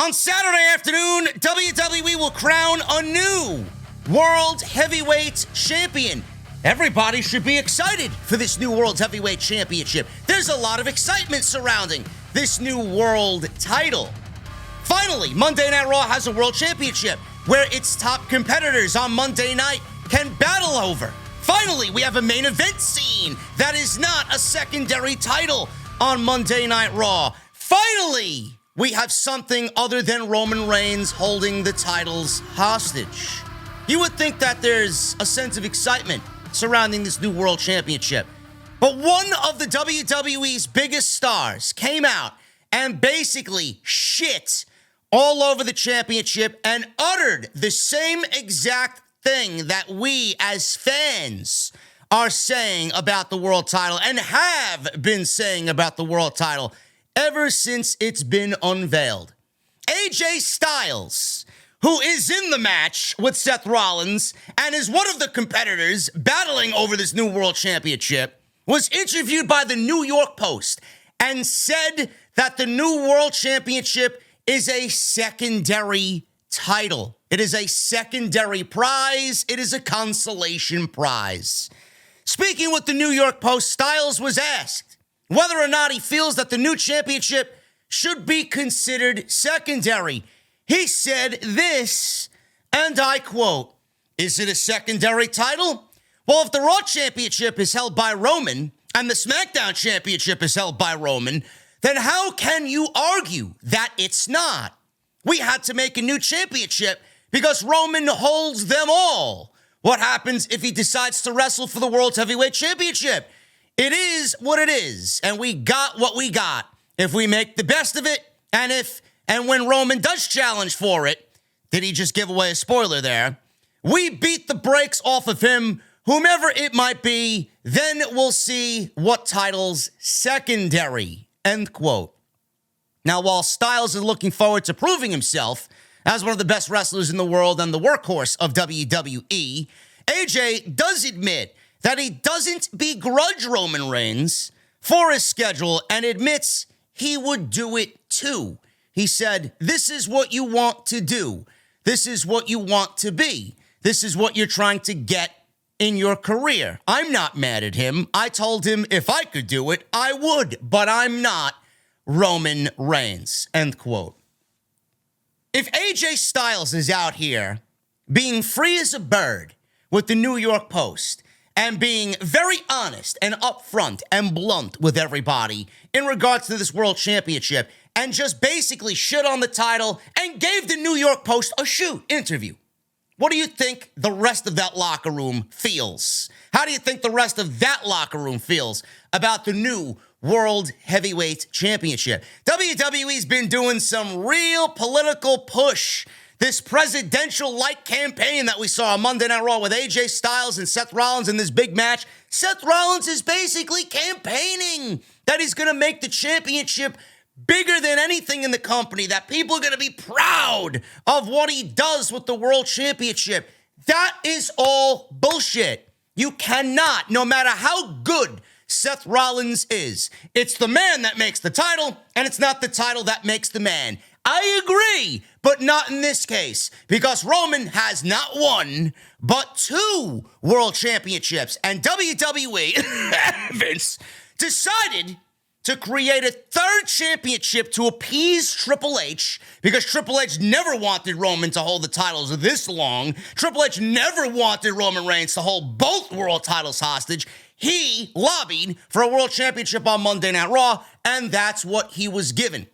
On Saturday afternoon, WWE will crown a new World Heavyweight Champion. Everybody should be excited for this new World Heavyweight Championship. There's a lot of excitement surrounding this new world title. Finally, Monday Night Raw has a World Championship where its top competitors on Monday night can battle over. Finally, we have a main event scene that is not a secondary title on Monday Night Raw. Finally, we have something other than Roman Reigns holding the titles hostage. You would think that there's a sense of excitement surrounding this new World Championship. But one of the WWE's biggest stars came out and basically shit all over the championship and uttered the same exact thing that we as fans are saying about the world title and have been saying about the world title ever since it's been unveiled. AJ Styles, who is in the match with Seth Rollins and is one of the competitors battling over this new world championship, was interviewed by the New York Post and said that the new world championship is a secondary title. It is a secondary prize. It is a consolation prize. Speaking with the New York Post, Styles was asked whether or not he feels that the new championship should be considered secondary. He said this, and I quote, "Is it a secondary title? Well, if the Raw Championship is held by Roman and the SmackDown Championship is held by Roman, then how can you argue that it's not? We had to make a new championship because Roman holds them all. What happens if he decides to wrestle for the World Heavyweight Championship? It is what it is, and we got what we got. If we make the best of it, and when Roman does challenge for it," did he just give away a spoiler there? "We beat the brakes off of him, whomever it might be, then we'll see what title's secondary," end quote. Now, while Styles is looking forward to proving himself as one of the best wrestlers in the world and the workhorse of WWE, AJ does admit that he doesn't begrudge Roman Reigns for his schedule and admits he would do it too. He said, "This is what you want to do. This is what you want to be. This is what you're trying to get in your career." I'm not mad at him. I told him if I could do it, I would, but I'm not Roman Reigns, end quote. If AJ Styles is out here being free as a bird with the New York Post and being very honest and upfront and blunt with everybody in regards to this World Championship and just basically shit on the title and gave the New York Post a shoot interview, what do you think the rest of that locker room feels? How do you think the rest of that locker room feels about the new World Heavyweight Championship? WWE's been doing some real political push. This presidential-like campaign that we saw on Monday Night Raw with AJ Styles and Seth Rollins in this big match, Seth Rollins is basically campaigning that he's going to make the championship bigger than anything in the company, that people are going to be proud of what he does with the World Championship. That is all bullshit. You cannot, no matter how good Seth Rollins is, it's the man that makes the title, and it's not the title that makes the man. I agree, but not in this case, because Roman has not one, but 2 world championships, and WWE, Vince, decided to create a 3rd championship to appease Triple H, because Triple H never wanted Roman to hold the titles this long. Triple H never wanted Roman Reigns to hold both world titles hostage. He lobbied for a world championship on Monday Night Raw, and that's what he was given.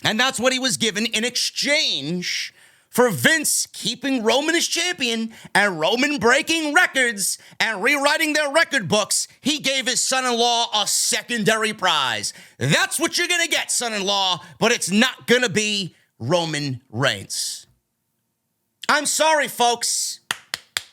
And that's what he was given in exchange for Vince keeping Roman as champion and Roman breaking records and rewriting their record books. He gave his son-in-law a secondary prize. That's what you're going to get, son-in-law, but it's not going to be Roman Reigns. I'm sorry, folks.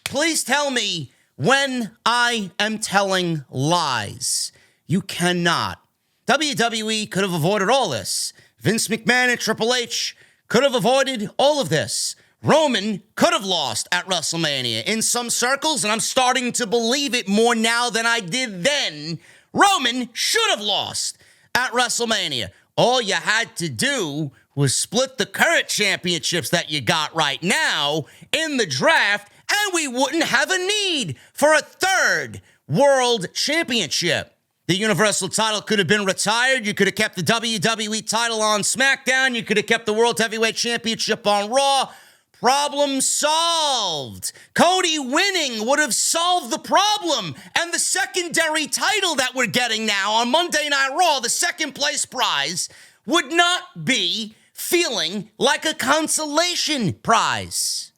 Please tell me when I am telling lies. You cannot. WWE could have avoided all this. Vince McMahon and Triple H could have avoided all of this. Roman could have lost at WrestleMania. In some circles, and I'm starting to believe it more now than I did then, Roman should have lost at WrestleMania. All you had to do was split the current championships that you got right now in the draft, and we wouldn't have a need for a third world championship. The Universal title could have been retired. You could have kept the WWE title on SmackDown. You could have kept the World Heavyweight Championship on Raw. Problem solved. Cody winning would have solved the problem. And the secondary title that we're getting now on Monday Night Raw, the second place prize, would not be feeling like a consolation prize.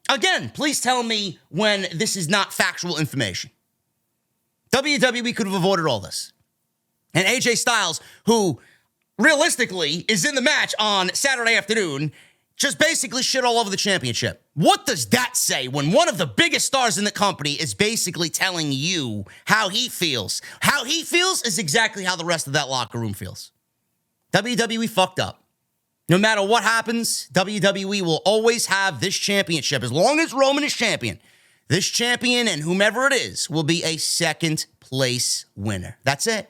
Again, please tell me when this is not factual information. WWE could have avoided all this. And AJ Styles, who realistically is in the match on Saturday afternoon, just basically shit all over the championship. What does that say when one of the biggest stars in the company is basically telling you how he feels? How he feels is exactly how the rest of that locker room feels. WWE fucked up. No matter what happens, WWE will always have this championship. As long as Roman is champion, this champion and whomever it is will be a second place winner. That's it.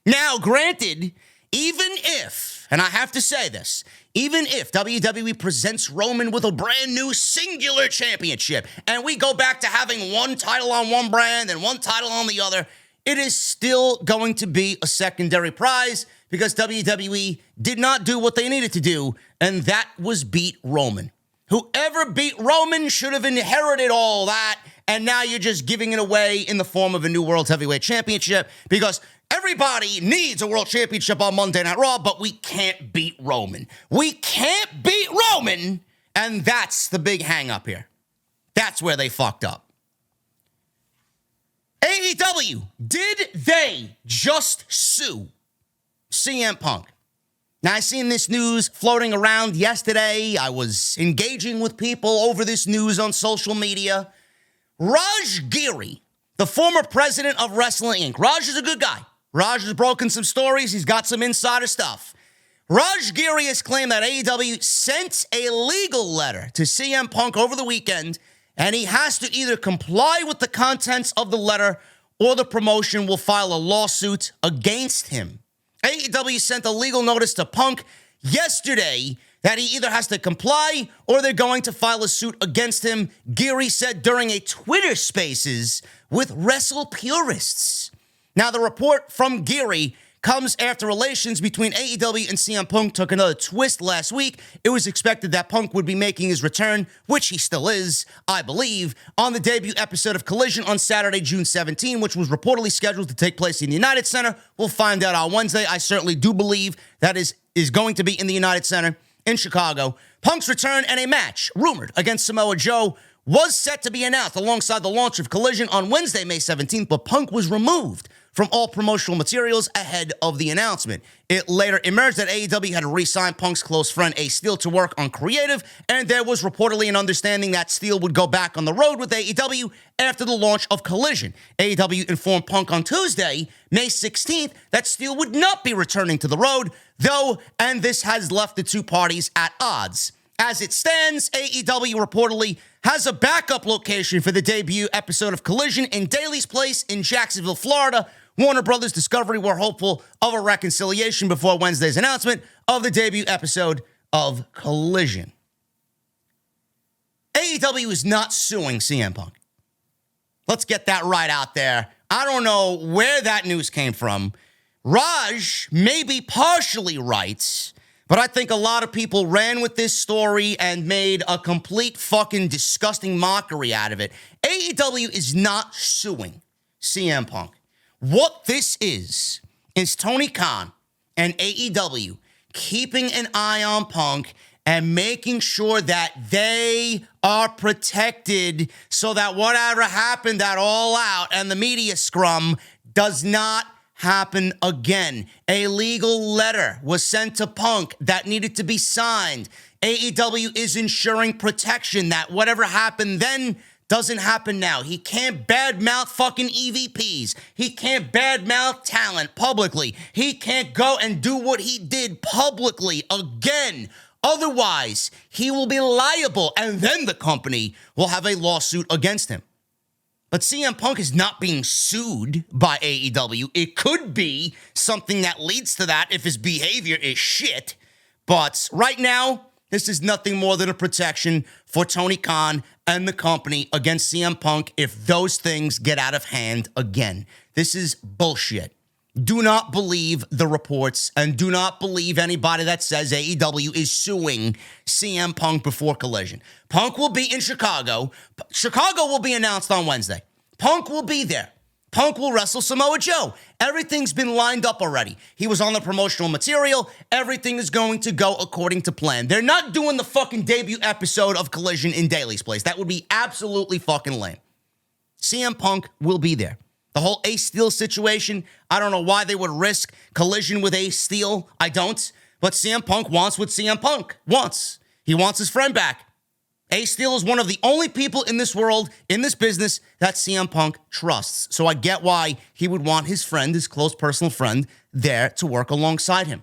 Now, granted, even if, and I have to say this, even if WWE presents Roman with a brand new singular championship and we go back to having one title on one brand and one title on the other, it is still going to be a secondary prize because WWE did not do what they needed to do, and that was beat Roman. Whoever beat Roman should have inherited all that, and now you're just giving it away in the form of a new World Heavyweight Championship because everybody needs a World Championship on Monday Night Raw, but we can't beat Roman. We can't beat Roman, and that's the big hang-up here. That's where they fucked up. AEW, did they just sue CM Punk? Now, I seen this news floating around yesterday. I was engaging with people over this news on social media. Raj Giri, the former president of Wrestling Inc. Raj is a good guy. Raj has broken some stories. He's got some insider stuff. Raj Giri has claimed that AEW sent a legal letter to CM Punk over the weekend, and he has to either comply with the contents of the letter or the promotion will file a lawsuit against him. AEW sent a legal notice to Punk yesterday that he either has to comply or they're going to file a suit against him, Giri said during a Twitter Spaces with Wrestle Purists. Now, the report from Giri comes after relations between AEW and CM Punk took another twist last week. It was expected that Punk would be making his return, which he still is, I believe, on the debut episode of Collision on Saturday, June 17, which was reportedly scheduled to take place in the United Center. We'll find out on Wednesday. I certainly do believe that is going to be in the United Center in Chicago. Punk's return and a match, rumored, against Samoa Joe, was set to be announced alongside the launch of Collision on Wednesday, May 17th, but Punk was removed from all promotional materials ahead of the announcement. It later emerged that AEW had re-signed Punk's close friend Ace Steel to work on creative, and there was reportedly an understanding that Steel would go back on the road with AEW after the launch of Collision. AEW informed Punk on Tuesday, May 16th, that Steel would not be returning to the road, though, and this has left the two parties at odds. As it stands, AEW reportedly has a backup location for the debut episode of Collision in Daly's Place in Jacksonville, Florida. Warner Brothers Discovery were hopeful of a reconciliation before Wednesday's announcement of the debut episode of Collision. AEW is not suing CM Punk. Let's get that right out there. I don't know where that news came from. Raj may be partially right, but I think a lot of people ran with this story and made a complete fucking disgusting mockery out of it. AEW is not suing CM Punk. What this is Tony Khan and AEW keeping an eye on Punk and making sure that they are protected so that whatever happened at All Out and the media scrum does not happen again. A legal letter was sent to Punk that needed to be signed. AEW is ensuring protection that whatever happened then doesn't happen now. He can't badmouth fucking EVPs. He can't badmouth talent publicly. He can't go and do what he did publicly again. Otherwise, he will be liable, and then the company will have a lawsuit against him. But CM Punk is not being sued by AEW. It could be something that leads to that if his behavior is shit. But right now, this is nothing more than a protection for Tony Khan and the company against CM Punk if those things get out of hand again. This is bullshit. Do not believe the reports and do not believe anybody that says AEW is suing CM Punk before Collision. Punk will be in Chicago. Chicago will be announced on Wednesday. Punk will be there. Punk will wrestle Samoa Joe. Everything's been lined up already. He was on the promotional material. Everything is going to go according to plan. They're not doing the fucking debut episode of Collision in Daly's place. That would be absolutely fucking lame. CM Punk will be there. The whole Ace Steel situation, I don't know why they would risk Collision with Ace Steel. I don't. But CM Punk wants what CM Punk wants. He wants his friend back. Ace Steel is one of the only people in this world, in this business, that CM Punk trusts. So I get why he would want his friend, his close personal friend, there to work alongside him.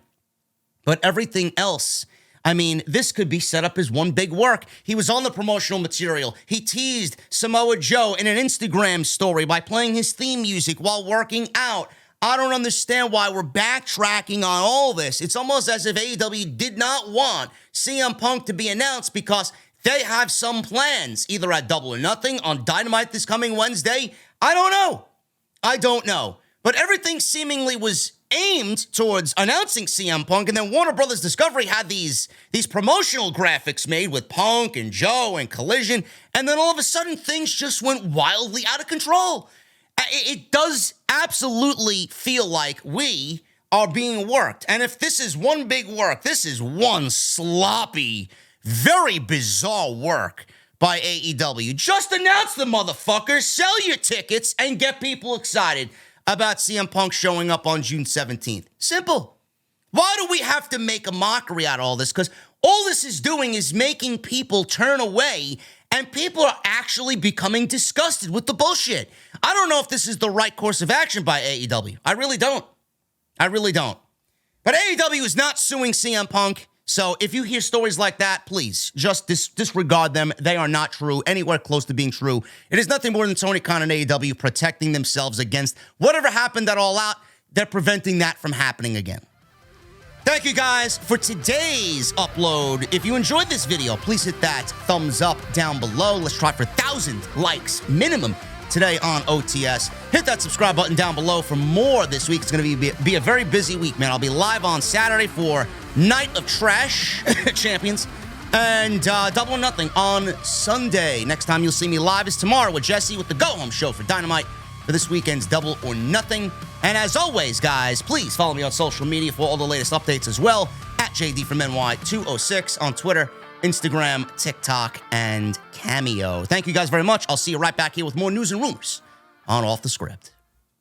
But everything else, I mean, this could be set up as one big work. He was on the promotional material. He teased Samoa Joe in an Instagram story by playing his theme music while working out. I don't understand why we're backtracking on all this. It's almost as if AEW did not want CM Punk to be announced because they have some plans, either at Double or Nothing, on Dynamite this coming Wednesday. I don't know. But everything seemingly was aimed towards announcing CM Punk, and then Warner Brothers Discovery had these promotional graphics made with Punk and Joe and Collision, and then all of a sudden things just went wildly out of control. It does absolutely feel like we are being worked, and if this is one big work, this is one sloppy, very bizarre work by AEW. Just announce the motherfuckers, sell your tickets, and get people excited about CM Punk showing up on June 17th. Simple. Why do we have to make a mockery out of all this? Because all this is doing is making people turn away, and people are actually becoming disgusted with the bullshit. I don't know if this is the right course of action by AEW. I really don't. But AEW is not suing CM Punk. So if you hear stories like that, please just disregard them. They are not true, anywhere close to being true. It is nothing more than Tony Khan and AEW protecting themselves against whatever happened at All Out. They're preventing that from happening again. Thank you guys for today's upload. If you enjoyed this video, please hit that thumbs up down below. Let's try for 1,000 likes minimum today on OTS. Hit that subscribe button down below for more this week. It's going to be a very busy week, man. I'll be live on Saturday for Night of Trash Champions and Double or Nothing on Sunday. Next time you'll see me live is tomorrow with Jesse with the go-home show for Dynamite for this weekend's Double or Nothing. And as always, guys, please follow me on social media for all the latest updates as well, at JD from NY206 on Twitter, Instagram, TikTok, and Cameo. Thank you guys very much. I'll see you right back here with more news and rumors on Off the Script.